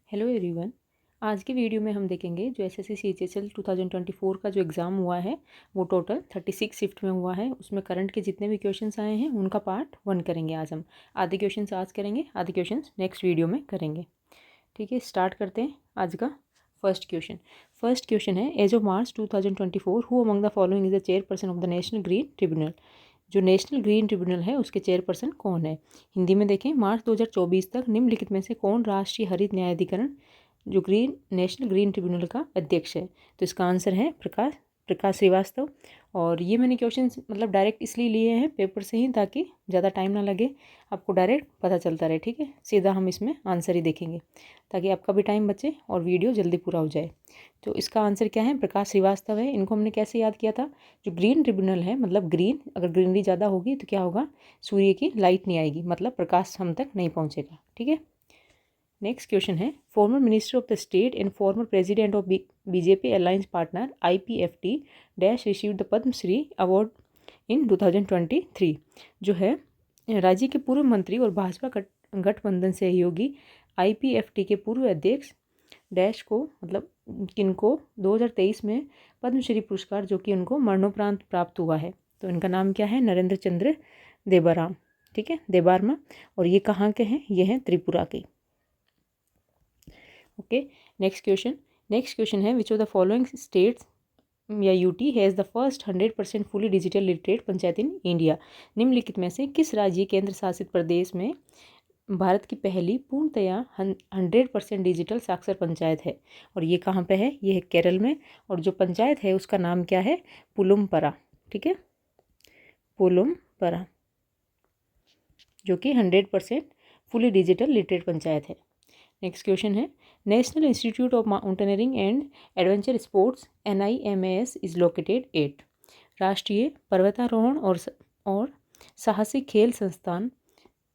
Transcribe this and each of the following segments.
Hello everyone. आज के video में हम देखेंगे जो एसएससी सीजीएचएल 2024 का जो एग्ज़ाम हुआ है वो टोटल 36 शिफ्ट में हुआ है। उसमें करंट के जितने भी क्वेश्चंस आए हैं उनका पार्ट 1 करेंगे आज हम। आधे क्वेश्चंस आज करेंगे, आधे क्वेश्चंस नेक्स्ट वीडियो में करेंगे। ठीक है, स्टार्ट करते हैं आज का फर्स्ट क्वेश्चन है as of March 2024 who among the following is the chairperson of the National Green Tribunal. जो नेशनल ग्रीन ट्रिब्यूनल है उसके चेयरपर्सन कौन है। हिंदी में देखें, मार्च 2024 तक निम्नलिखित में से कौन राष्ट्रीय हरित न्यायाधिकरण जो नेशनल ग्रीन ट्रिब्यूनल का अध्यक्ष है। तो इसका आंसर है प्रकाश श्रीवास्तव। और ये मैंने क्वेश्चन मतलब डायरेक्ट इसलिए लिए हैं पेपर से ही ताकि ज़्यादा टाइम ना लगे, आपको डायरेक्ट पता चलता रहे। ठीक है, सीधा हम इसमें आंसर ही देखेंगे ताकि आपका भी टाइम बचे और वीडियो जल्दी पूरा हो जाए। तो इसका आंसर क्या है, प्रकाश श्रीवास्तव है। इनको हमने कैसे याद किया था, जो ग्रीन ट्रिब्यूनल है मतलब ग्रीन, अगर ग्रीनरी ज़्यादा होगी तो क्या होगा, सूर्य की लाइट नहीं आएगी, मतलब प्रकाश हम तक नहीं पहुँचेगा। ठीक है, नेक्स्ट क्वेश्चन है former minister of the state and former president of BJP alliance partner IPFT dash received the Padma Shri award in 2023। जो है राज्य के पूर्व मंत्री और भाजपा गठबंधन सहयोगी IPFT के पूर्व अध्यक्ष डैश को मतलब किनको 2023 में पद्मश्री पुरस्कार जो कि उनको मरणोपरांत प्राप्त हुआ है। तो इनका नाम क्या है, नरेंद्र चंद्र देबाराम। ठीक है, देबारमा। और ये कहाँ के हैं, ये हैं त्रिपुरा के। ओके, नेक्स्ट क्वेश्चन है which of the following states या UT has the first 100% fully digital literate panchayat in India. निम्नलिखित में से किस राज्य केंद्र शासित प्रदेश में भारत की पहली पूर्णतया 100% डिजिटल साक्षर पंचायत है। और ये कहाँ पे है, ये है केरल में। और जो पंचायत है उसका नाम क्या है, पुलुमपरा। ठीक है, पुलुमपरा, जो कि 100% फुली डिजिटल लिटरेट पंचायत है। नेक्स्ट क्वेश्चन है national institute of mountaineering and adventure sports NIMAS is located at. राष्ट्रीय पर्वतारोहण और साहसिक खेल संस्थान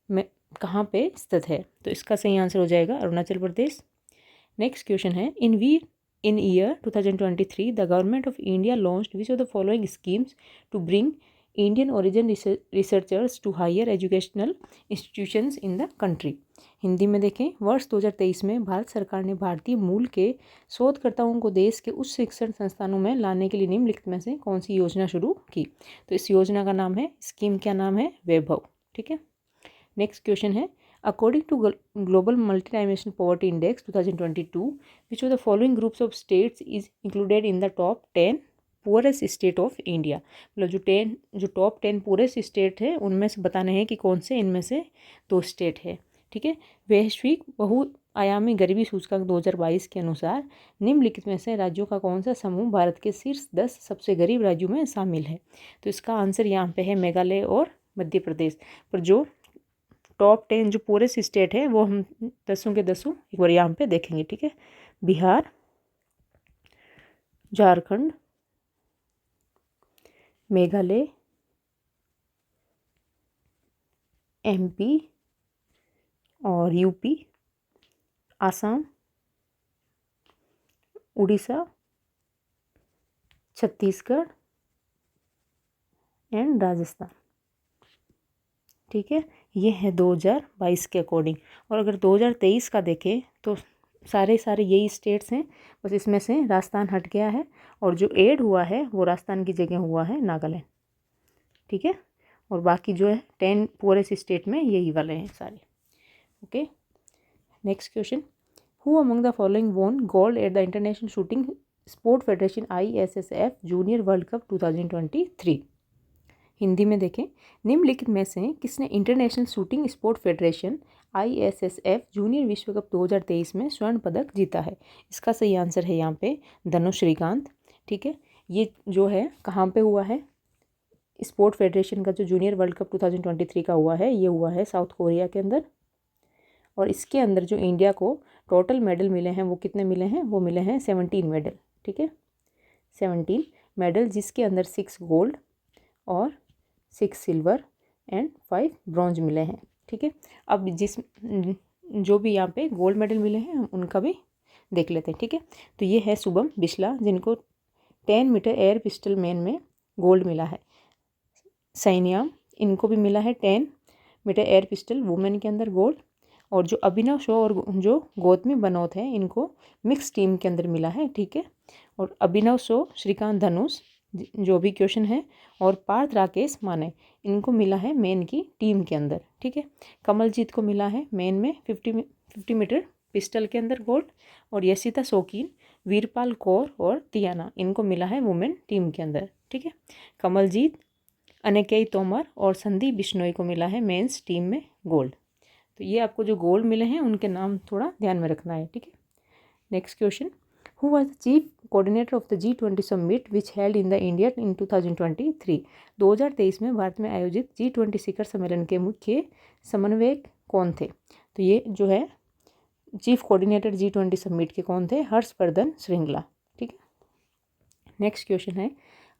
में कहाँ पे स्थित है। तो इसका सही आंसर हो जाएगा अरुणाचल प्रदेश। नेक्स्ट क्वेश्चन है in year 2023 the government of India launched which of the following schemes to bring Indian origin researchers to higher educational institutions in the country. Hindi में देखें, वर्ष 2023 में भारत सरकार ने भारतीय मूल के शोधकर्ताओं को देश के उच्च शिक्षण संस्थानों में लाने के लिए निम्नलिखित में से कौन सी योजना शुरू की। तो इस योजना का नाम है, स्कीम का नाम है वैभव। ठीक है, नेक्स्ट क्वेश्चन है according to Global Multi Dimensional Poverty Index 2022 which of the following groups of states is included in the top 10 poorest state of India. मतलब जो टॉप 10 पुअरेस्ट स्टेट है उनमें से बताने हैं कि कौन से इनमें से 2 स्टेट है। ठीक है, वैश्विक बहुआयामी गरीबी सूचकांक 2022 के अनुसार निम्नलिखित में से राज्यों का कौन सा समूह भारत के शीर्ष 10 सबसे गरीब राज्यों में शामिल है। तो इसका आंसर यहाँ पे है मेघालय और मध्य प्रदेश। पर जो टॉप 10 जो पुअरेस्ट स्टेट है वो हम 10 के 10 एक बार यहाँ पे देखेंगे। ठीक है, बिहार, झारखंड, मेघालय, MP और UP, आसाम, उड़ीसा, छत्तीसगढ़ एंड राजस्थान। ठीक है, ये है 2022 के अकॉर्डिंग। और अगर 2023 का देखें तो सारे यही स्टेट्स हैं, बस इसमें से राजस्थान हट गया है और जो ऐड हुआ है वो राजस्थान की जगह हुआ है नागालैंड। ठीक है, और बाकी जो है 10 पुअरेस्ट स्टेट में यही वाले हैं सारे। Okay, next question who among the following won gold at the international shooting sport federation ISSF junior world cup 2023। Hindi में देखें, निम्नलिखित में से किसने international shooting sport federation ISSF junior विश्व कप 2023 में स्वर्ण पदक जीता है। इसका सही आंसर है यहाँ पे धनुष श्रीकांत। ठीक है, ये जो है कहाँ पे हुआ है, स्पोर्ट फेडरेशन का जो जूनियर वर्ल्ड कप 2023 का हुआ है ये हुआ है साउथ कोरिया के अंदर। और इसके अंदर जो इंडिया को टोटल मेडल मिले हैं वो कितने मिले हैं, वो मिले हैं 17 मेडल। ठीक है, 17 मेडल, जिसके अंदर 6 गोल्ड और 6 सिल्वर एंड 5 ब्रॉन्ज मिले हैं। ठीक है, अब जो भी यहाँ पे गोल्ड मेडल मिले हैं हम उनका भी देख लेते हैं। ठीक है, तो ये है शुभम बिस्ला जिनको 10 मीटर एयर पिस्टल मैन में गोल्ड मिला है। सैन्याम, इनको भी मिला है 10 मीटर एयर पिस्टल वुमेन के अंदर गोल्ड। और जो अभिनव शो और जो गौतमी बनोत है इनको मिक्स टीम के अंदर मिला है, ठीक है। और अभिनव शो, श्रीकांत धनुष जो भी क्वेश्चन है, और पार्थ राकेश माने इनको मिला है मेन की टीम के अंदर, ठीक है। कमलजीत को मिला है मेन में 50 मीटर पिस्टल के अंदर गोल्ड, और यशिता शौकीन, वीरपाल कौर और तियाना इनको मिला है वुमेन टीम के अंदर, ठीक है। कमलजीत, अनिकेत तोमर और संदीप बिश्नोई को मिला है मेंस टीम में गोल्ड। तो ये आपको जो गोल्ड मिले हैं उनके नाम थोड़ा ध्यान में रखना है, ठीक है। Next question, who was the chief coordinator of the G20 summit which held in the India in 2023? 2023 में भारत में आयोजित G20 शिखर सम्मेलन के मुख्य समन्वयक कौन थे? तो ये जो है चीफ कोऑर्डिनेटर G20 समिट के कौन थे? हर्षवर्धन श्रृंगला, ठीक है। नेक्स्ट क्वेश्चन है,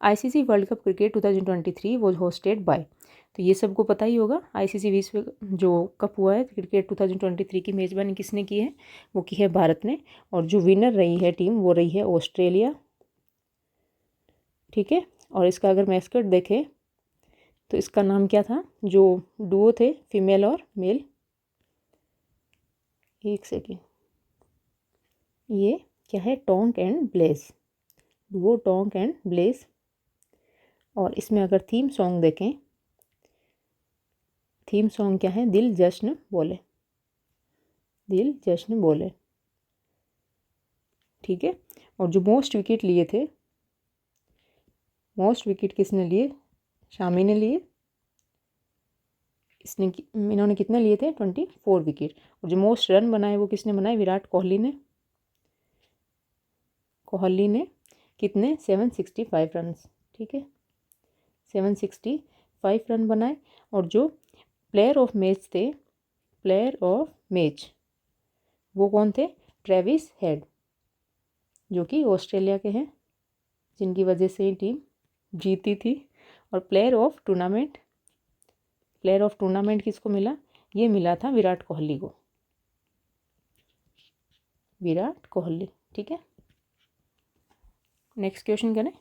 ICC world Cup cricket 2023 was hosted by. तो ये सबको पता ही होगा, ICC विश्व जो कप हुआ है क्रिकेट 2023 की मेज़बानी किसने की है? वो की है भारत ने, और जो विनर रही है टीम वो रही है ऑस्ट्रेलिया, ठीक है। और इसका अगर मैस्कट देखें तो इसका नाम क्या था? जो डुओ थे फीमेल और मेल, एक सेकेंड, ये क्या है? Tonk and Blaze, duo Tonk and Blaze. और इसमें अगर थीम सॉन्ग देखें, थीम सॉन्ग क्या है? दिल जश्न बोले, दिल जश्न बोले, ठीक है। और जो मोस्ट विकेट लिए थे, मोस्ट विकेट किसने लिए? शामी ने लिए, इन्होंने कितने लिए थे? 24 विकेट। और जो मोस्ट रन बनाए वो किसने बनाए? विराट कोहली ने, कोहली ने कितने? 765 रन, ठीक है, 765 रन बनाए। और जो प्लेयर ऑफ मैच थे, प्लेयर ऑफ मैच वो कौन थे? ट्रेविस हेड, जो कि ऑस्ट्रेलिया के हैं, जिनकी वजह से ही टीम जीती थी। और player of tournament, player of tournament किसको मिला? ये मिला था विराट कोहली को, विराट कोहली, ठीक है। नेक्स्ट क्वेश्चन करें।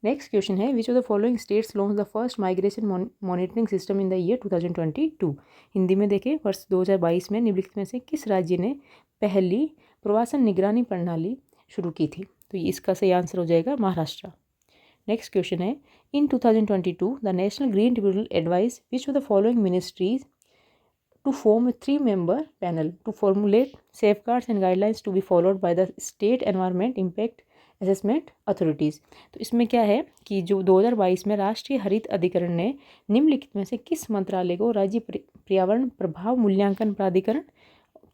नेक्स्ट क्वेश्चन है, which of the following states launch the first migration monitoring system in the year 2022? Hindi में देखें, वर्ष 2022 में निम्नलिखित में से किस राज्य ने पहली प्रवासन निगरानी प्रणाली शुरू की थी? तो इसका सही आंसर हो जाएगा महाराष्ट्र। नेक्स्ट क्वेश्चन है, इन 2022 the National Green tribunal advise which of the following ministries to form a 3-member panel to formulate safeguards and guidelines to be followed by the state environment impact assessment authorities। तो इसमें क्या है कि जो 2022 में राष्ट्रीय हरित अधिकरण ने निम्नलिखित में से किस मंत्रालय को राज्य पर्यावरण प्रभाव मूल्यांकन प्राधिकरण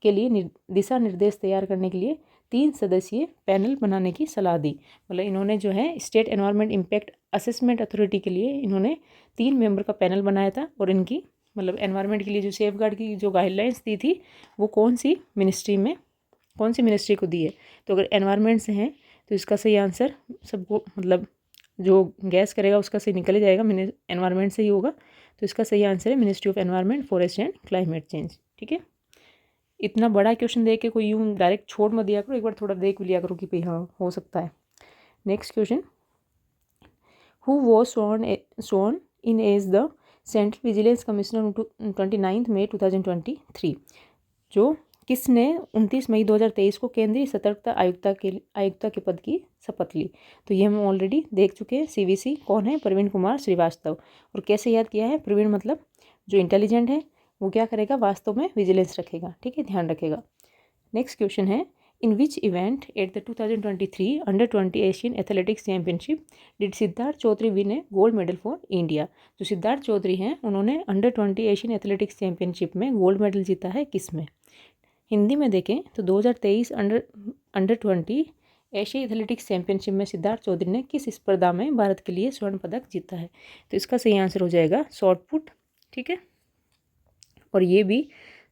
के लिए दिशा निर्देश तैयार करने के लिए 3 सदस्यीय पैनल बनाने की सलाह दी? मतलब इन्होंने जो है state environment impact assessment authority के लिए इन्होंने 3 मेंबर का पैनल बनाया था, और इनकी मतलब एनवायरनमेंट के लिए जो सेफ गार्ड की जो गाइडलाइंस दी थी वो कौन सी मिनिस्ट्री को दी है? तो अगर एनवायरनमेंट से हैं तो इसका सही आंसर सबको मतलब जो गैस करेगा उसका सही निकल ही जाएगा, एनवायरनमेंट से ही होगा। तो इसका सही आंसर है ministry of environment, forest and climate change, ठीक है। इतना बड़ा क्वेश्चन दे के कोई यूँ डायरेक्ट छोड़ मत दिया करो, एक बार थोड़ा देख भी लिया करो कि भाई हाँ हो सकता है। Next question, who was sworn in as the central vigilance commissioner 29 May 2023? जो किसने 29 मई 2023 को केंद्रीय सतर्कता आयुक्ता के पद की शपथ ली? तो ये हम ऑलरेडी देख चुके हैं। CVC कौन है? प्रवीण कुमार श्रीवास्तव। और कैसे याद किया है? प्रवीण मतलब जो इंटेलिजेंट है वो क्या करेगा? वास्तव में विजिलेंस रखेगा, ठीक है, ध्यान रखेगा। नेक्स्ट क्वेश्चन है, in which event at the 2023 under twenty Asian athletics championship did Siddharth Chaudhary win a gold medal for India? जो सिद्धार्थ चौधरी हैं उन्होंने अंडर-20 एशियन एथलेटिक्स चैंपियनशिप में गोल्ड मेडल जीता है, किस में? हिंदी में देखें तो 2023 अंडर-20 एशिया एथलेटिक्स चैंपियनशिप में सिद्धार्थ चौधरी ने किस स्पर्धा में भारत के लिए स्वर्ण पदक जीता है? तो इसका सही आंसर हो जाएगा शॉर्ट पुट, ठीक है। और ये भी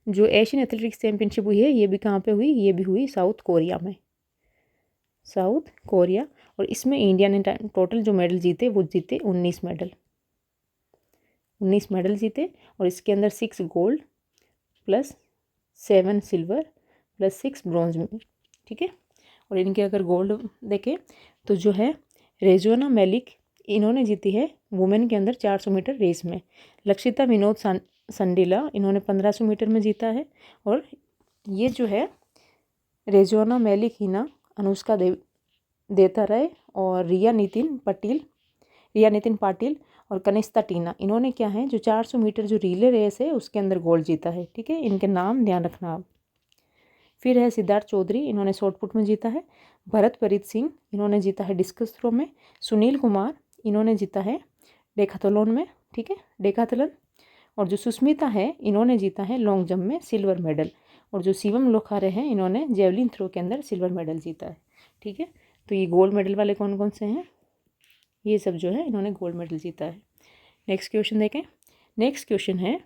जो एशियन एथलेटिक्स चैंपियनशिप हुई है ये भी कहाँ पे हुई? ये भी हुई साउथ कोरिया में, साउथ कोरिया। और इसमें इंडिया ने टोटल जो मेडल जीते वो जीते 19 मेडल, 19 मेडल जीते। और इसके अंदर 6 gold plus 7 silver plus 6 bronze में, ठीक है। और इनके अगर गोल्ड देखें तो जो है रेजुआना मलिक, इन्होंने जीती है वुमेन के अंदर 400 मीटर रेस में। लक्षिता विनोद संडीला इन्होंने 1500 मीटर में जीता है। और ये जो है रेजवाना मलिक हिना, अनुष्का देता राय और रिया नितिन पाटिल और कनिष्का टीना, इन्होंने क्या है जो 400 मीटर जो रिले रेस है उसके अंदर गोल्ड जीता है। ठीक है, इनके नाम ध्यान रखना आप। फिर है सिद्धार्थ चौधरी, इन्होंने शॉटपुट में जीता है। भरत प्रीत सिंह, इन्होंने जीता है डिस्कस थ्रो में। सुनील कुमार, इन्होंने जीता है डेकाथलॉन में। ठीक है, डेकाथलन। और जो सुष्मिता है, इन्होंने जीता है लॉन्ग जंप में सिल्वर मेडल। और जो शिवम लोखारे हैं, इन्होंने जेवलिन थ्रो के अंदर सिल्वर मेडल जीता है। ठीक है, तो ये गोल्ड मेडल वाले कौन कौन से हैं, ये सब जो है इन्होंने गोल्ड मेडल जीता है। नेक्स्ट क्वेश्चन देखें। नेक्स्ट क्वेश्चन है,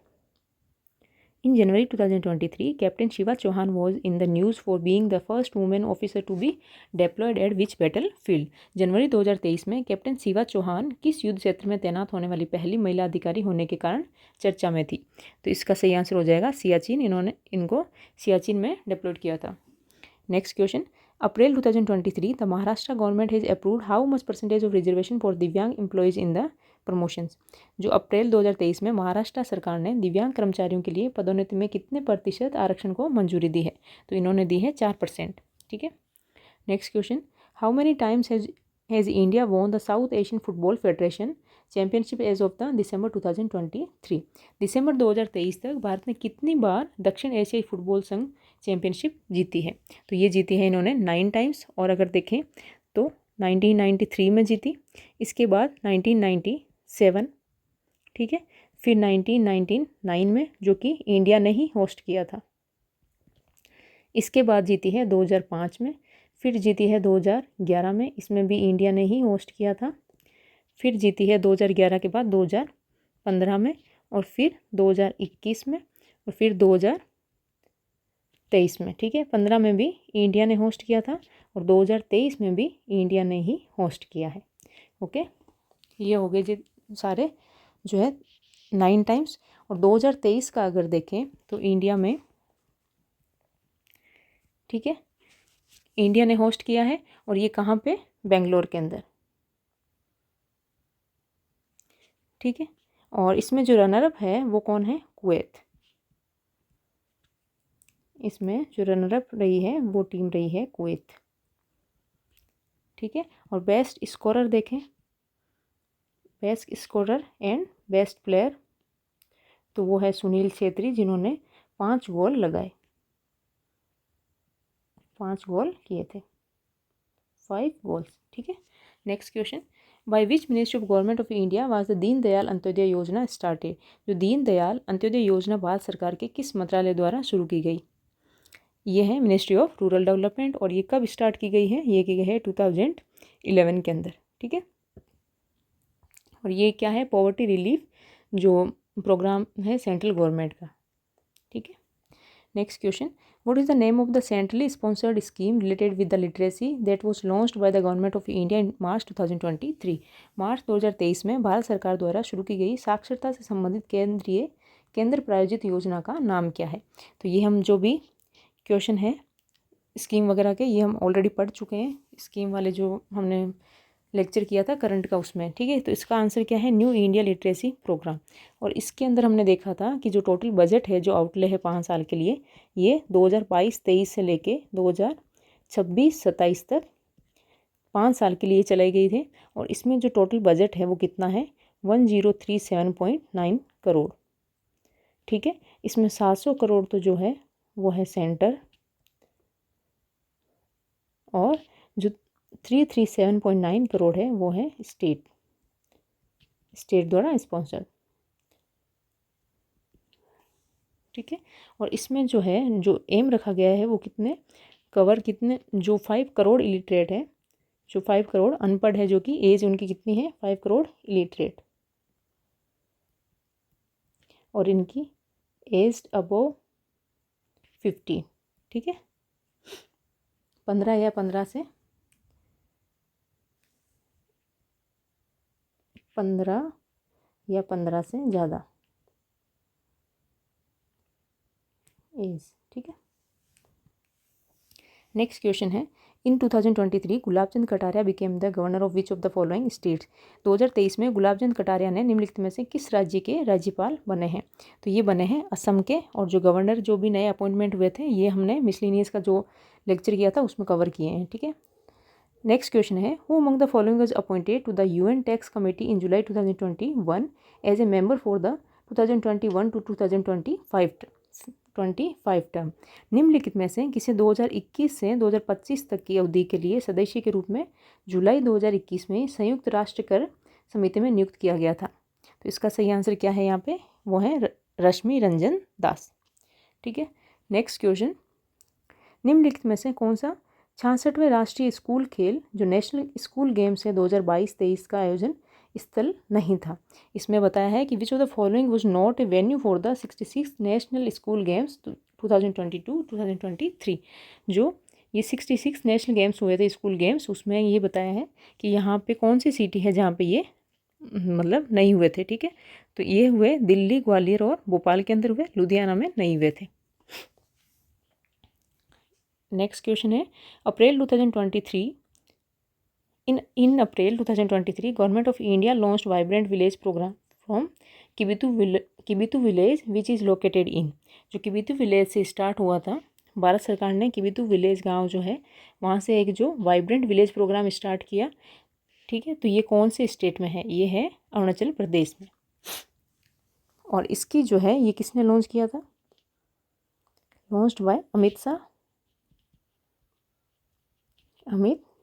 in January 2023 captain Shiva Chauhan was in the news for being the first women officer to be deployed at which battle field. जनवरी 2023 में कैप्टन शिवा चौहान किस युद्ध क्षेत्र में तैनात होने वाली पहली महिला अधिकारी होने के कारण चर्चा में थी। तो इसका सही आंसर हो जाएगा सियाचिन, इन्होंने इनको सियाचिन में डिप्लॉयड किया था। Next question, April 2023 the Maharashtra government has approved how much percentage of reservation for दिव्यांग एम्प्लॉयज़ इन द प्रमोशंस। जो अप्रैल 2023 में महाराष्ट्र सरकार ने दिव्यांग कर्मचारियों के लिए पदोन्नति में कितने प्रतिशत आरक्षण को मंजूरी दी है। तो इन्होंने दी है 4%। ठीक है, next question, how many times has India won the South Asian Football Federation Championship as of the December 2023। दिसंबर 2023 तक भारत ने कितनी बार दक्षिण एशियाई फुटबॉल संघ चैंपियनशिप जीती है। तो ये जीती है इन्होंने 9 टाइम्स। और अगर देखें तो 1993 में जीती, इसके बाद 1997, ठीक है, फिर 1999 में जो कि इंडिया ने ही होस्ट किया था, इसके बाद जीती है 2005 में, फिर जीती है 2011 में, इसमें भी इंडिया ने ही होस्ट किया था, फिर जीती है 2011 के बाद 2015 में, और फिर 2021 में, और फिर 2023 में। ठीक है, 15 में भी इंडिया ने होस्ट किया था और 2023 में भी इंडिया ने ही होस्ट किया है। ओके, ये हो गए जी सारे जो है 9 टाइम्स। और 2023 का अगर देखें तो इंडिया में, ठीक है, इंडिया ने होस्ट किया है और ये कहाँ पे, बेंगलोर के अंदर। ठीक है, और इसमें जो रनर अप है वो कौन है, कुवैत। इसमें जो रनर अप रही है वो टीम रही है कुवैत। ठीक है, और बेस्ट स्कोरर देखें, best scorer and best player, तो वो है सुनील छेत्री, जिन्होंने 5 गोल लगाए, 5 गोल किए थे, 5 गोल्स। ठीक है, next question, by which ministry of government of India was the Deen Dayal Antyodaya योजना स्टार्टेड। जो दीन दयाल अंत्योदय योजना भारत सरकार के किस मंत्रालय द्वारा शुरू की गई। ये है मिनिस्ट्री ऑफ रूरल डेवलपमेंट। और ये कब स्टार्ट की गई है, ये की गई है 2011 के अंदर। ठीक है, और ये क्या है, पॉवर्टी रिलीफ जो प्रोग्राम है सेंट्रल गवर्नमेंट का। ठीक है, next question, what is the name of the centrally sponsored scheme related with the literacy that was launched by the government of India in March 2023। मार्च 2023 में भारत सरकार द्वारा शुरू की गई साक्षरता से संबंधित केंद्र प्रायोजित योजना का नाम क्या है। तो ये हम जो भी क्वेश्चन है स्कीम वगैरह के, ये हम ऑलरेडी पढ़ चुके हैं, स्कीम वाले जो हमने लेक्चर किया था करंट का उसमें। ठीक है, तो इसका आंसर क्या है, न्यू इंडिया लिटरेसी प्रोग्राम। और इसके अंदर हमने देखा था कि जो टोटल बजट है, जो आउटले है 5 साल के लिए, ये 2022-23 से लेके 2026-27 तक 5 साल के लिए चलाई गई थी। और इसमें जो टोटल बजट है वो कितना है, 1037.9 करोड़। ठीक है, इसमें 700 करोड़ तो जो है वो है सेंटर, और जो 337.9 करोड़ है वो है स्टेट द्वारा स्पॉन्सर्ड। ठीक है, और इसमें जो है जो एम रखा गया है वो कितने जो 5 करोड़ इलिटरेट है, जो 5 करोड़ अनपढ़ है, जो कि एज उनकी कितनी है, 5 करोड़ इलिटरेट, और इनकी एज अबव 50। ठीक है, 15 या 15 से 15 से ज़्यादा एज। ठीक है, नेक्स्ट क्वेश्चन है, इन 2023 Gulabchand Kataria became the governor of which of the following states. 2023 में गुलाबचंद कटारिया ने निम्नलिखित में से किस राज्य के राज्यपाल बने हैं? तो ये बने हैं असम के, और जो गवर्नर जो भी नए अपॉइंटमेंट हुए थे ये हमने मिसलिनियस का जो लेक्चर किया था उसमें कवर किए हैं। ठीक है, नेक्स्ट क्वेश्चन है, who among the following was appointed to the UN Tax Committee in July 2021 as a member for the 2021 to 2025 term. निम्नलिखित में से किसे 2021 से 2025 तक की अवधि के लिए सदस्य के रूप में जुलाई 2021 में संयुक्त राष्ट्र कर समिति में नियुक्त किया गया था? तो इसका सही आंसर क्या है यहाँ पे? वो है रश्मि रंजन दास। ठीक है, नेक्स्ट क्वेश्चन, निम्नलिखित में से कौन सा 66वें राष्ट्रीय स्कूल खेल जो नेशनल स्कूल गेम्स है 2022-23 का आयोजन स्थल नहीं था? इसमें बताया है कि विच of the following was not a venue for the 66 national school games 2022-2023। जो ये 66 नेशनल गेम्स हुए थे स्कूल गेम्स, उसमें ये बताया है कि यहाँ पे कौन सी सिटी है जहाँ पे ये मतलब नहीं हुए थे। ठीक है, तो ये हुए दिल्ली, ग्वालियर और भोपाल के अंदर हुए, लुधियाना में नहीं हुए थे। नेक्स्ट क्वेश्चन है, April 2023 in April 2023 government of India launched vibrant village program from Kibithu village which is located in. जो किबितु विलेज से स्टार्ट हुआ था, भारत सरकार ने किबितु विलेज गांव जो है वहाँ से एक जो वाइब्रेंट विलेज प्रोग्राम स्टार्ट किया। ठीक है, तो ये कौन से स्टेट में है? ये है अरुणाचल प्रदेश में। और इसकी जो है ये किसने लॉन्च किया था? Launched by Amit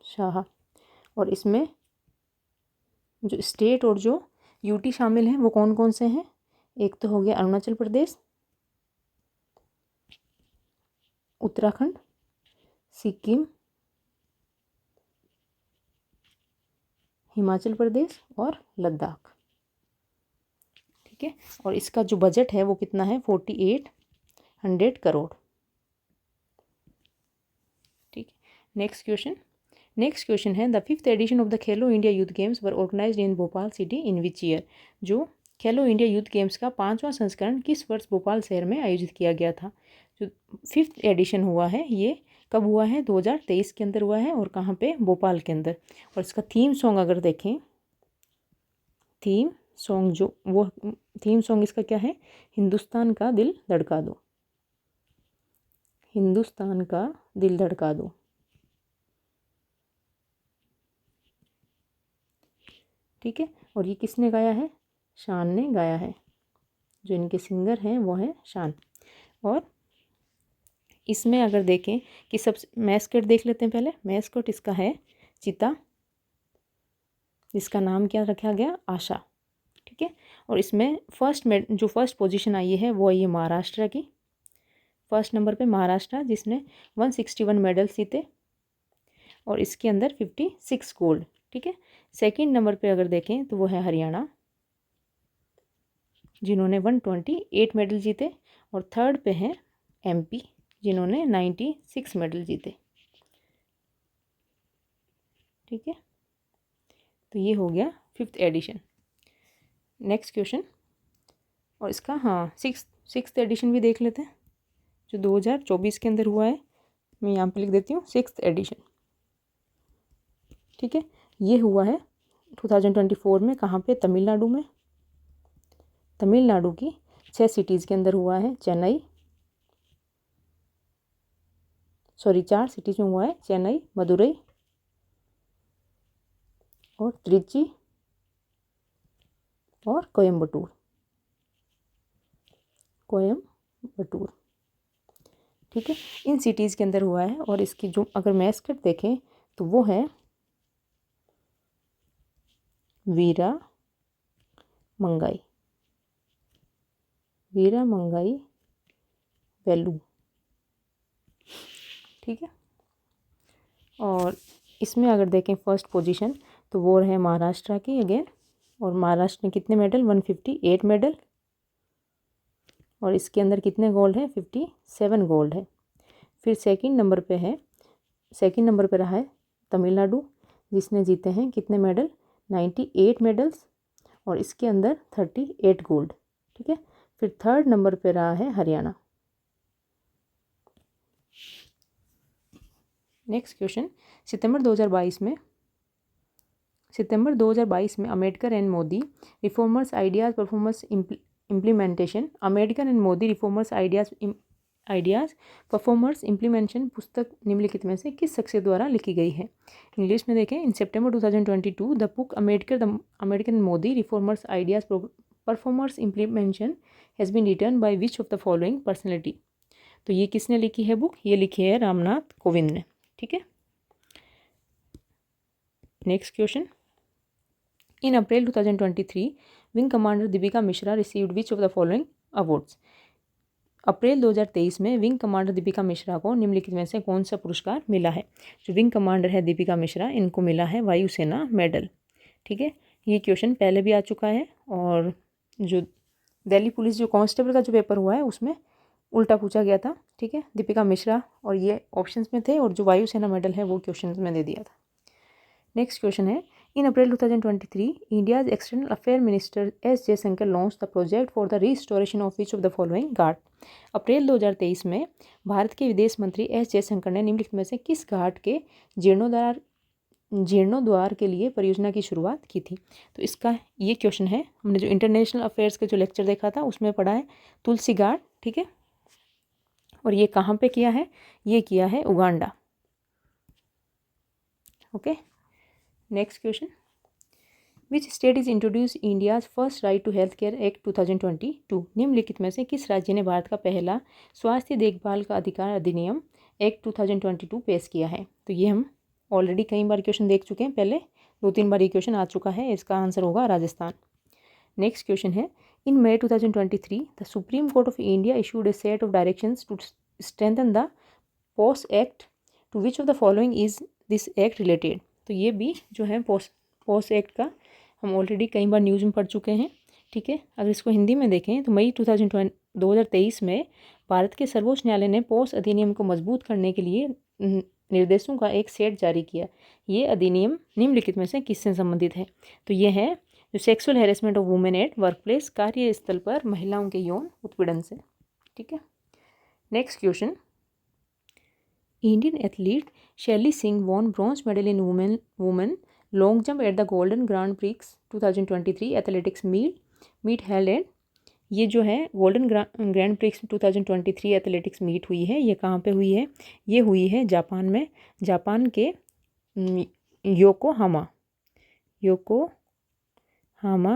Shah. और इसमें जो स्टेट और जो यूटी शामिल हैं वो कौन कौन से हैं? एक तो हो गया अरुणाचल प्रदेश, उत्तराखंड, सिक्किम, हिमाचल प्रदेश और लद्दाख। ठीक है, और इसका जो बजट है वो कितना है? 4800 करोड़। ठीक है, नेक्स्ट क्वेश्चन है, the 5th edition of the Khelo India youth games were organised in Bhopal city in which year. जो खेलो इंडिया यूथ गेम्स का 5वां संस्करण किस वर्ष भोपाल शहर में आयोजित किया गया था? जो 5th एडिशन हुआ है ये कब हुआ है? 2023 के अंदर हुआ है। और कहाँ पे? भोपाल के अंदर। और इसका थीम सॉन्ग अगर देखें, थीम सॉन्ग इसका क्या है? हिंदुस्तान का दिल धड़का दो, हिंदुस्तान का दिल धड़का दो। ठीक है, और ये किसने गाया है? शान ने गाया है। जो इनके सिंगर हैं वो हैं शान। और इसमें अगर देखें कि सब मैस्कट देख लेते हैं पहले। मैस्कट इसका है चीता, जिसका नाम क्या रखा गया? आशा। ठीक है, और इसमें जो फर्स्ट पोजीशन आई है वो आई है महाराष्ट्र की। फर्स्ट नंबर पे महाराष्ट्र, जिसने 161 मेडल जीते और इसके अंदर 56 गोल्ड। ठीक है, सेकंड नंबर पे अगर देखें तो वो है हरियाणा, जिन्होंने 128 मेडल जीते। और थर्ड पे है एमपी, जिन्होंने 96 मेडल जीते। ठीक है, तो ये हो गया 5th एडिशन। नेक्स्ट क्वेश्चन, और इसका सिक्स्थ एडिशन भी देख लेते हैं जो 2024 के अंदर हुआ है। मैं यहाँ पे लिख देती हूँ 6th एडिशन। ठीक है, ये हुआ है 2024 में। कहाँ पे? तमिलनाडु में। तमिलनाडु की 6 सिटीज़ के अंदर हुआ है। 4 सिटीज़ में हुआ है। चेन्नई, मदुरई और त्रिची और कोयम्बटूर। ठीक है, इन सिटीज़ के अंदर हुआ है। और इसकी जो अगर मैस्कट देखें तो वो है वीरा मंगाई वेलू। ठीक है, और इसमें अगर देखें फर्स्ट पोजीशन तो वो है महाराष्ट्र की अगेन। और महाराष्ट्र ने कितने मेडल? 158 मेडल। और इसके अंदर कितने गोल्ड है? 57 गोल्ड है। फिर सेकंड नंबर पे रहा है तमिलनाडु, जिसने जीते हैं कितने मेडल? 98 मेडल्स और इसके अंदर 38 गोल्ड। ठीक है, फिर थर्ड नंबर पे रहा है हरियाणा। नेक्स्ट क्वेश्चन, सितंबर 2022 में Ambedkar and Modi reformers ideas performance implementation, Ambedkar and Modi reformers ideas performers implementation पुस्तक निम्नलिखित में से किस शख्स द्वारा लिखी गई है? इंग्लिश में देखें, in September 2022 the book Ambedkar and Modi reformers ideas performers implementation has been written by which of the following personality. तो ये किसने लिखी है बुक? ये लिखी है रामनाथ कोविंद ने। ठीक है। Next question, in April 2023 wing commander Deepika Mishra received which of the following awards. अप्रैल 2023 में विंग कमांडर दीपिका मिश्रा को निम्नलिखित में से कौन सा पुरस्कार मिला है? जो विंग कमांडर है दीपिका मिश्रा, इनको मिला है वायुसेना मेडल। ठीक है, ये क्वेश्चन पहले भी आ चुका है और जो दिल्ली पुलिस जो कांस्टेबल का जो पेपर हुआ है उसमें उल्टा पूछा गया था। ठीक है, दीपिका मिश्रा और ये ऑप्शंस में थे और जो वायुसेना मेडल है वो क्वेश्चन में दे दिया था। नेक्स्ट क्वेश्चन है, in April 2023 India's external affair minister S Jaishankar launch the project for the restoration of which of the following ghat. अप्रैल 2023 में भारत के विदेश मंत्री एस जयशंकर ने निम्नलिखित में से किस घाट के जीर्णोद्वार के लिए परियोजना की शुरुआत की थी? तो इसका ये क्वेश्चन है, हमने जो इंटरनेशनल अफेयर्स का जो लेक्चर देखा था उसमें पढ़ा है तुलसी घाट। ठीक है, और ये कहाँ पे किया है? ये किया है Uganda. Okay. Next question, which state is introduce India's first Right to Health Care Act 2022। निम्नलिखित में से किस राज्य ने भारत का पहला स्वास्थ्य देखभाल का अधिकार अधिनियम एक्ट 2022 पेश किया है? तो ये हम ऑलरेडी कई बार क्वेश्चन देख चुके हैं, पहले 2-3 बार ये क्वेश्चन आ चुका है। इसका आंसर होगा राजस्थान। नेक्स्ट क्वेश्चन है, in May 2023 the Supreme Court of India issued a set of directions to strengthen the POSH Act, to which of the following is this act related. तो ये भी जो है पॉस एक्ट का हम already कई बार news में पढ़ चुके हैं। ठीक है, अगर इसको हिंदी में देखें तो मई 2023 में भारत के सर्वोच्च न्यायालय ने पॉस अधिनियम को मजबूत करने के लिए निर्देशों का एक सेट जारी किया। ये अधिनियम निम्नलिखित में से किससे संबंधित है? तो ये है जो sexual harassment of women at workplace, कार्यस्थल पर महिलाओं के यौन उत्पीड़न से। ठीक है। Next question, Indian athlete Shaili Singh won bronze medal in women long jump at the Golden Grand Prix 2023 athletics meet held at. ये जो है Golden Grand Prix 2023 athletics meet हुई है, ये कहाँ पे हुई है? ये हुई है जापान में, जापान के योकोहामा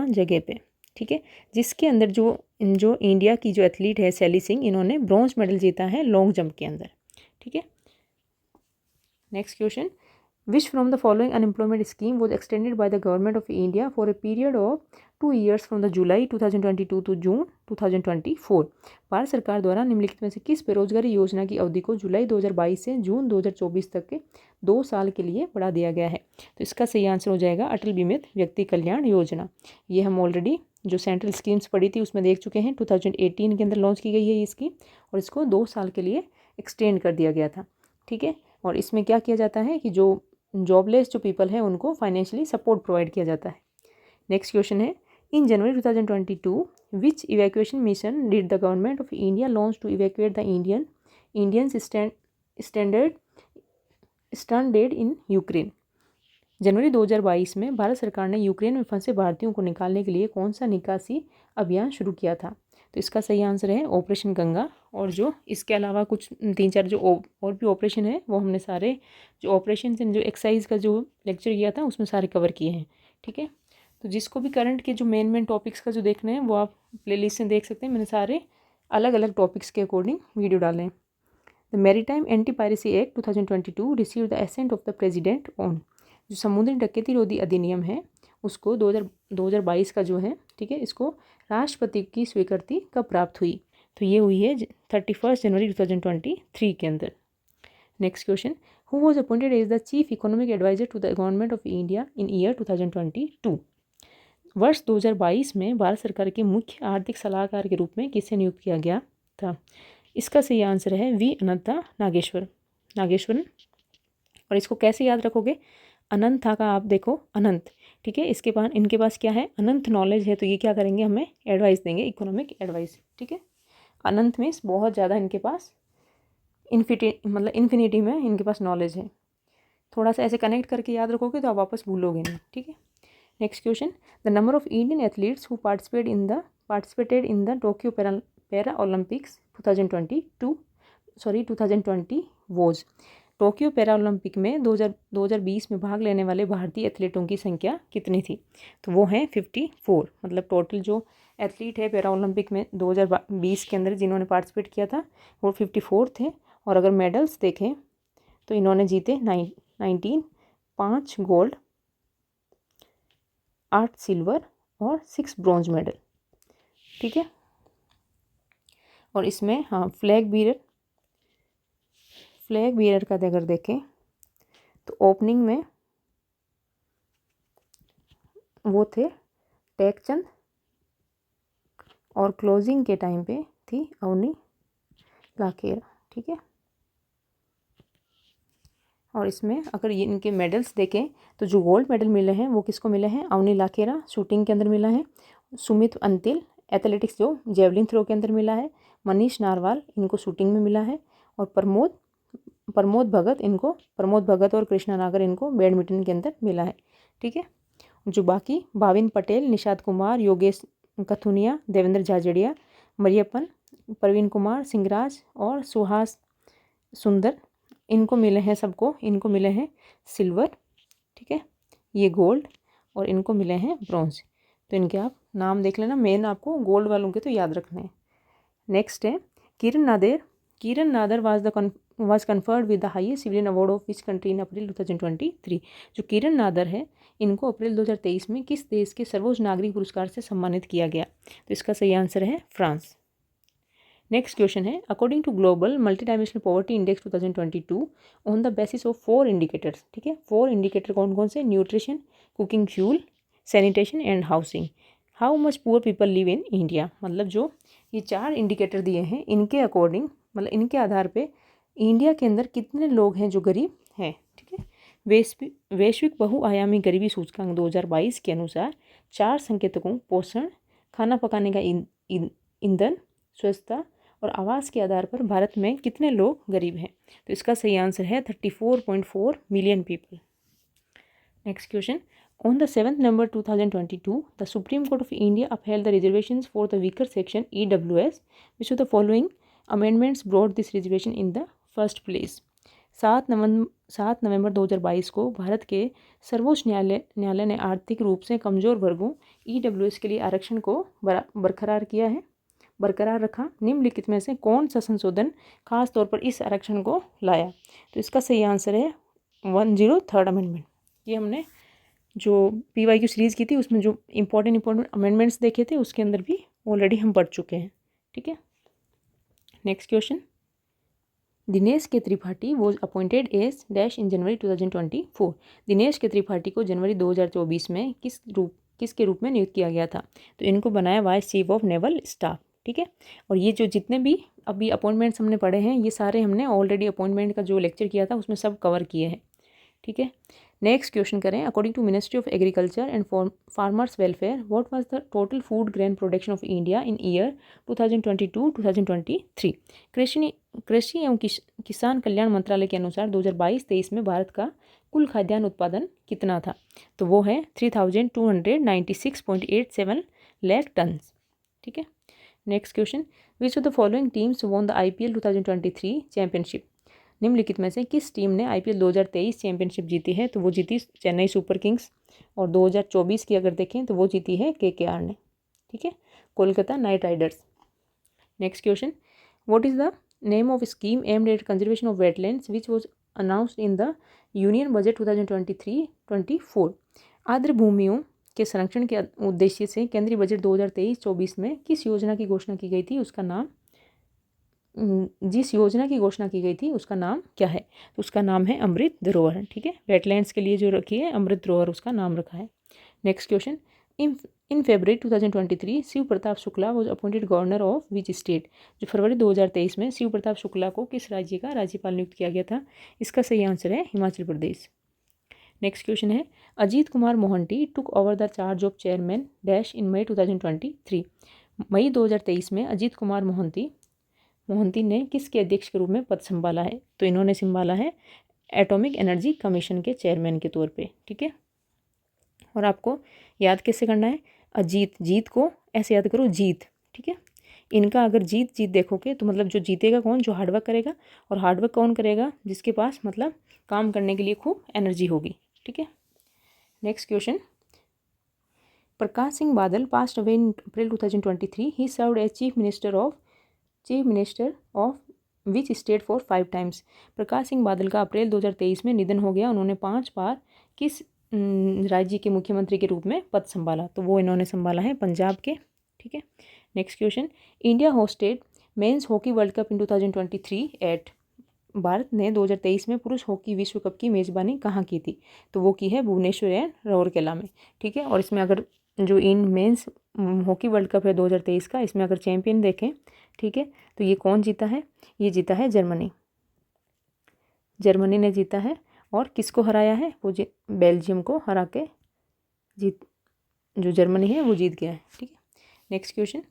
जगह पे। ठीक है, जिसके अंदर जो इंडिया की जो एथलीट है शैली सिंह, इन्होंने ब्रॉन्ज मेडल जीता है लॉन्ग जंप के अंदर। ठीक है। Next question, which from the following unemployment scheme was extended by the government of India for a period of 2 years from the July 2022 to June 2024। भारत सरकार द्वारा निम्नलिखित में से किस बेरोजगारी योजना की अवधि को जुलाई 2022 से जून 2024 तक के 2 साल के लिए बढ़ा दिया गया है? तो इसका सही आंसर हो जाएगा अटल बीमित व्यक्ति कल्याण योजना। ये हम ऑलरेडी जो सेंट्रल स्कीम्स पढ़ी थी उसमें देख चुके हैं। 2018 के अंदर लॉन्च की गई है ये स्कीम और इसको 2 साल के लिए एक्सटेंड कर दिया गया था। ठीक है, और इसमें क्या किया जाता है कि जो जॉबलेस जो पीपल है उनको फाइनेंशियली सपोर्ट प्रोवाइड किया जाता है। नेक्स्ट क्वेश्चन है, in January 2022 which evacuation mission did the government of India launch to evacuate the Indians stranded in Ukraine. जनवरी 2022 में भारत सरकार ने यूक्रेन में फंसे भारतीयों को निकालने के लिए कौन सा निकासी अभियान शुरू किया था? तो इसका सही आंसर है ऑपरेशन गंगा। और जो इसके अलावा कुछ 3-4 जो और भी ऑपरेशन है वो हमने सारे जो ऑपरेशन जो एक्सरसाइज का जो लेक्चर किया था उसमें सारे कवर किए हैं। ठीक है, तो जिसको भी करंट के जो मेन टॉपिक्स का जो देखना है वो आप प्लेलिस्ट से देख सकते हैं। मैंने सारे अलग अलग टॉपिक्स के अकॉर्डिंग वीडियो डाले हैं। The maritime anti piracy act 2022 receive the ascent of the president on. जो समुद्री डकैती रोधी अधिनियम है उसको 2022 का जो है, ठीक है, इसको राष्ट्रपति की स्वीकृति कब प्राप्त हुई? तो ये हुई है 31 जनवरी 2023 के अंदर। Next question, who was appointed as the Chief Economic Adviser to the government of India in year 2022। वर्ष 2022 में भारत सरकार के मुख्य आर्थिक सलाहकार के रूप में किसे नियुक्त किया गया था? इसका सही आंसर है वी अनंता नागेश्वरन। और इसको कैसे याद रखोगे? अनंत था का आप देखो अनंत, ठीक है, इनके पास क्या है? अनंत नॉलेज है, तो ये क्या करेंगे? हमें एडवाइस देंगे, इकोनॉमिक एडवाइस। ठीक है, अनंत मीन्स बहुत ज़्यादा इनके पास इन्फिनिटी में इनके पास नॉलेज है। थोड़ा सा ऐसे कनेक्ट करके याद रखोगे तो आप वापस भूलोगे नहीं, ठीक है। Next question, the number of Indian athletes who participated in the Tokyo para Olympics 2020 was. Tokyo para Olympic में 2020 में भाग लेने वाले भारतीय एथलीटों की संख्या कितनी थी? तो वो हैं 54। मतलब टोटल जो एथलीट है पैरा ओलंपिक में 2020 के अंदर जिन्होंने पार्टिसिपेट किया था वो 54 थे। और अगर मेडल्स देखें तो इन्होंने जीते 19, 5 गोल्ड, 8 सिल्वर और 6 ब्रॉन्ज मेडल, ठीक है। और इसमें हाँ फ्लैग बीरर का अगर देखें तो ओपनिंग में वो थे टेकचंद और क्लोजिंग के टाइम पे थी अवनी लाखेरा, ठीक है। और इसमें अगर ये इनके मेडल्स देखें तो जो गोल्ड मेडल मिले हैं वो किसको मिले हैं? अवनी लाखेरा शूटिंग के अंदर मिला है, सुमित अंतिल एथलेटिक्स जो जेवलिन थ्रो के अंदर मिला है, मनीष नारवाल इनको शूटिंग में मिला है, और प्रमोद भगत और कृष्णा नागर इनको बैडमिंटन के अंदर मिला है, ठीक है। जो बाकी भाविन पटेल, निषाद कुमार, योगेश कथुनिया, देवेंद्र झाझड़िया, मरियप्पन, प्रवीण कुमार, सिंगराज और सुहास सुंदर इनको मिले हैं सिल्वर, ठीक है। ये गोल्ड और इनको मिले हैं ब्रॉन्ज। तो इनके आप नाम देख लेना, मेन आपको गोल्ड वालों के तो याद रखने हैं। नेक्स्ट है Kiran Nadar was conferred with the highest civilian award of which country in April 2023। जो किरण नादर है इनको अप्रैल 2023 में किस देश के सर्वोच्च नागरिक पुरस्कार से सम्मानित किया गया? तो इसका सही आंसर है फ्रांस। नेक्स्ट क्वेश्चन है according to Global Multi Dimensional Poverty Index 2022 on the basis of 4 indicators, ठीक है। 4 इंडिकेटर कौन कौन से? Nutrition, cooking fuel, sanitation and housing. How much poor people live in India. मतलब जो ये 4 इंडिकेटर दिए हैं इनके अकॉर्डिंग, मतलब इनके आधार पे इंडिया के अंदर कितने लोग हैं जो गरीब हैं, ठीक है। वैश्विक बहुआयामी गरीबी सूचकांक 2022 के अनुसार 4 संकेतकों पोषण, खाना पकाने का ईंधन, स्वच्छता और आवास के आधार पर भारत में कितने लोग गरीब हैं? तो इसका सही आंसर है 34.4 million people. Next question, on the 7th November 2022 the Supreme Court of India upheld the reservations for the weaker section EWS which of the following amendments brought this reservation in the first place। 7 नवंबर 2022 को भारत के सर्वोच्च न्यायालय ने आर्थिक रूप से कमजोर वर्गों EWS के लिए आरक्षण को बरकरार रखा। निम्नलिखित में से कौन सा संशोधन खास तौर पर इस आरक्षण को लाया? तो इसका सही आंसर है 103rd अमेंडमेंट। ये हमने जो PYQ सीरीज़ की थी उसमें जो इम्पोर्टेंट अमेंडमेंट्स देखे थे उसके अंदर भी ऑलरेडी हम पढ़ चुके हैं, ठीक है। Next question, Dinesh K Tripathi was appointed as dash in January 2024। Dinesh K Tripathi को जनवरी 2024 में किसके रूप में नियुक्त किया गया था? तो इनको बनाया vice chief of naval staff, ठीक है। और ये जो जितने भी अभी अपॉइंटमेंट्स हमने पढ़े हैं ये सारे हमने ऑलरेडी अपॉइंटमेंट का जो लेक्चर किया था उसमें सब कवर किए हैं, ठीक है। नेक्स्ट क्वेश्चन करें, according to Ministry of Agriculture and Farmers Welfare what was the total food grain production of India in year 2022-2023। कृषि एवं किसान कल्याण मंत्रालय के अनुसार 2022-23 में भारत का कुल खाद्यान्न उत्पादन कितना था? तो वो है 3296.87 लाख टन, ठीक है। Next question, which of the following teams won the IPL 2023 championship. निम्नलिखित में से किस टीम ने IPL 2023 चैंपियनशिप जीती है? तो वो जीती चेन्नई सुपर किंग्स। और 2024 की अगर देखें तो वो जीती है KKR ने, ठीक है, Kolkata night Riders. Next question, what is the name of scheme aimed at conservation of wetlands which was announced in the union budget 2023-24। आर्द्र भूमियों के संरक्षण के उद्देश्य से केंद्रीय बजट 2023-24 में किस योजना की घोषणा की गई थी? जिस योजना की घोषणा की गई थी उसका नाम क्या है? तो उसका नाम है अमृत धरोहर, ठीक है। वेटलैंड्स के लिए जो रखी है अमृत धरोहर उसका नाम रखा है। Next question, in February 2023 Shiv Pratap Shukla was appointed governor of which state. जो फरवरी 2023 में शिव प्रताप शुक्ला को किस राज्य का राज्यपाल नियुक्त किया गया था? इसका सही आंसर है हिमाचल प्रदेश। नेक्स्ट क्वेश्चन है, Ajit Kumar Mohanty took over the charge of chairman dash in May 2023। मई 2023 में अजीत कुमार मोहंती ने किसके अध्यक्ष के रूप में पद संभाला है? तो इन्होंने संभाला है एटॉमिक एनर्जी कमीशन के चेयरमैन के तौर पे, ठीक है। और आपको याद कैसे करना है, अजीत, जीत को ऐसे याद करो, जीत, ठीक है। इनका अगर जीत जीत देखोगे तो मतलब जो जीतेगा कौन, जो हार्डवर्क करेगा, और हार्डवर्क कौन करेगा, जिसके पास मतलब काम करने के लिए खूब एनर्जी होगी, ठीक है। Next question, Prakash Singh Badal passed away in April 2023, he served as chief minister of which state for 5 times. Prakash Singh Badal का अप्रैल 2023 में निधन हो गया, उन्होंने 5 बार किस राज्य के मुख्यमंत्री के रूप में पद संभाला, तो वो इन्होंने संभाला है पंजाब के, ठीक है। Next question, India hosted men's hockey world cup in 2023 at. Bharat ने 2023 में पुरुष हॉकी विश्व कप की मेज़बानी कहाँ की थी, तो वो की है भुवनेश्वर एंड राउरकेला में, ठीक है। और इसमें अगर जो in men's hockey world cup है 2023 का, इसमें अगर चैंपियन देखें, ठीक है, तो ये कौन जीता है, ये जीता है जर्मनी ने जीता है। और किसको हराया है, वो बेल्जियम को हरा के जो जर्मनी है वो जीत गया है, ठीक है। Next question,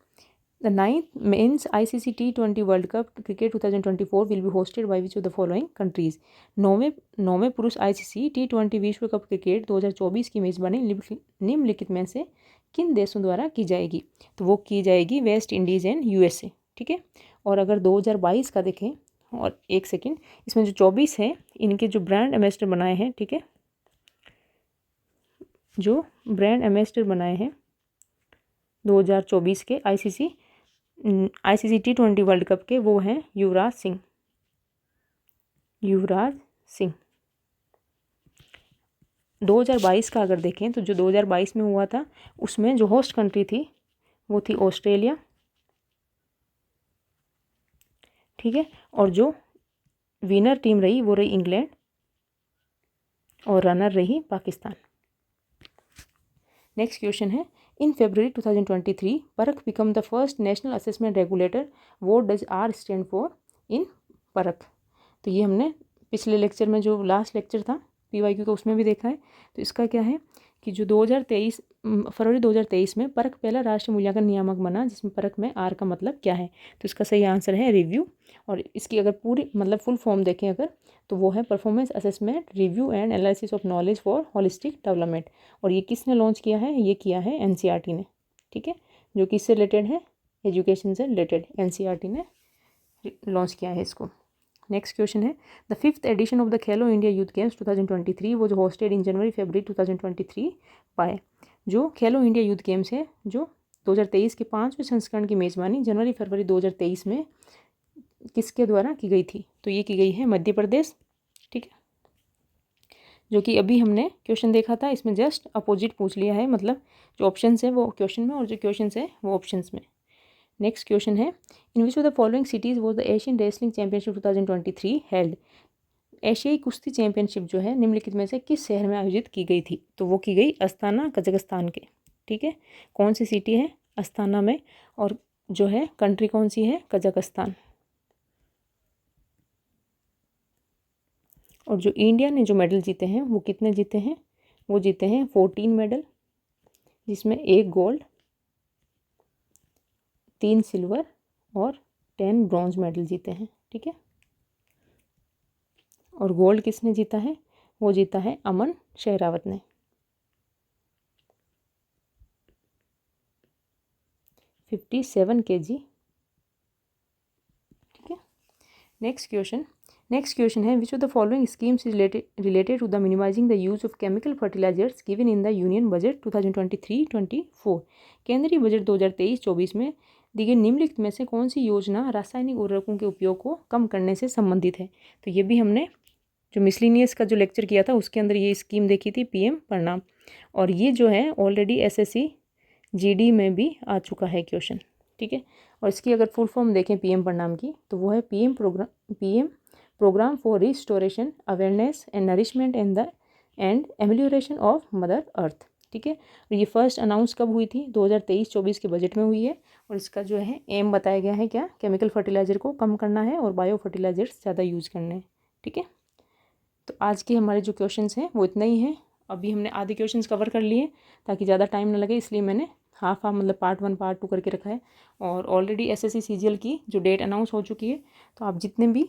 the 9th men's ICC T20 World Cup cricket 2024 will be hosted by which of the following countries. नौवें पुरुष ICC T20 विश्व कप क्रिकेट 2024 की मेज़बानी निम्नलिखित में से किन देशों द्वारा की जाएगी, तो वो की जाएगी वेस्ट इंडीज़ एंड USA, ठीक है। और अगर 2022 का देखें, और एक सेकेंड, इसमें जो 24 है इनके जो ब्रांड एम्बेसडर बनाए हैं, ठीक है, जो ब्रांड एम्बेसडर बनाए हैं 2024 के ICC T20 वर्ल्ड कप के, वो हैं युवराज सिंह। 2022 का अगर देखें तो जो 2022 में हुआ था उसमें जो होस्ट कंट्री थी वो थी ऑस्ट्रेलिया, ठीक है। और जो विनर टीम रही वो रही इंग्लैंड, और रनर रही पाकिस्तान। नेक्स्ट क्वेश्चन है, इन February 2023 परख become the first national assessment regulator, what does R stand for in परख। तो ये हमने पिछले लेक्चर में, जो लास्ट लेक्चर था PYQ का, उसमें भी देखा है। तो इसका क्या है कि जो फरवरी 2023 में परख पहला राष्ट्रीय मूल्यांकन नियामक बना, जिसमें परख में R का मतलब क्या है, तो इसका सही आंसर है रिव्यू। और इसकी अगर पूरी मतलब फुल फॉर्म देखें अगर, तो वो है performance assessment review and analysis of knowledge for holistic development. और ये किसने लॉन्च किया है, ये किया है NCERT ने, ठीक है, जो किससे रिलेटेड है, एजुकेशन से रिलेटेड, NCERT ने लॉन्च किया है इसको। नेक्स्ट क्वेश्चन है, the 5th edition of the Khelo India youth games 2023 वो जो होस्टेड इन January-February 2023 बाय। जो खेलो इंडिया यूथ गेम्स है जो 2023 के 5वें संस्करण की मेज़बानी जनवरी-फरवरी 2023 में किसके द्वारा की गई थी, तो ये की गई है मध्य प्रदेश, ठीक है। जो कि अभी हमने क्वेश्चन देखा था, इसमें जस्ट अपोजिट पूछ लिया है, मतलब जो ऑप्शंस है वो क्वेश्चन में और जो क्वेश्चन है वो ऑप्शंस में। नेक्स्ट क्वेश्चन है, in which of the following cities was the Asian wrestling championship 2023 held. एशियाई कुश्ती चैंपियनशिप जो है निम्नलिखित में से किस शहर में आयोजित की गई थी, तो वो की गई अस्ताना, कजाकिस्तान के, ठीक है। कौन सी सिटी है, अस्ताना में, और जो है कंट्री कौन सी है, कजाकिस्तान। और जो इंडिया ने जो मेडल जीते हैं वो कितने जीते हैं, वो जीते हैं 14 मेडल, जिसमें 1 गोल्ड, 3 सिल्वर और 10 ब्रॉन्ज मेडल जीते हैं, ठीक है। और गोल्ड किसने जीता है, वो जीता है अमन शेरावत ने। 57 kg, ठीक है। नेक्स्ट क्वेश्चन है, which of the following schemes is related to the minimizing the use of chemical fertilizers given in the union budget 2023-24। केंद्रीय बजट 2023-24 में दी गई निम्नलिखित में से कौन सी योजना रासायनिक उर्वरकों के उपयोग को कम करने से संबंधित है, तो ये भी हमने जो मिसलिनियस का जो लेक्चर किया था उसके अंदर ये स्कीम देखी थी, PM प्रणाम। और ये जो है ऑलरेडी SSC GD में भी आ चुका है क्वेश्चन, ठीक है। और इसकी अगर फुल फॉर्म देखें PM प्रणाम की, तो वो है PM program for restoration awareness and nourishment and amelioration of mother earth, ठीक है। और ये फर्स्ट अनाउंस कब हुई थी, 2023-24 के बजट में हुई है। और इसका जो है एम बताया गया है क्या, केमिकल फर्टिलाइज़र को कम करना है और बायो फर्टिलाइजर्स ज़्यादा यूज़ करने हैं, ठीक है। तो आज के हमारे जो क्वेश्चंस हैं वो इतना ही है। अभी हमने आधे क्वेश्चंस कवर कर लिए ताकि ज़्यादा टाइम ना लगे, इसलिए मैंने हाफ मतलब पार्ट 1 पार्ट 2 करके रखा है। और ऑलरेडी SSC CGL की जो डेट अनाउंस हो चुकी है, तो आप जितने भी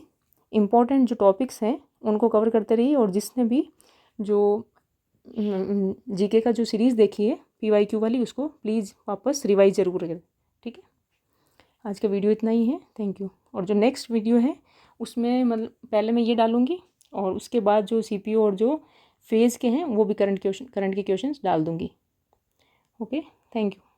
इम्पॉर्टेंट जो टॉपिक्स हैं उनको कवर करते रहिए, और जिसने भी जो जीके का जो सीरीज़ देखी है PYQ वाली, उसको प्लीज़ वापस रिवाइज ज़रूर करें। ठीक है, आज का वीडियो इतना ही है। Thank you. और जो नेक्स्ट वीडियो है उसमें मतलब पहले मैं ये डालूँगी, और उसके बाद जो CPU और जो फेज़ के हैं वो भी करंट के क्वेश्चंस डाल दूँगी। Okay, thank you.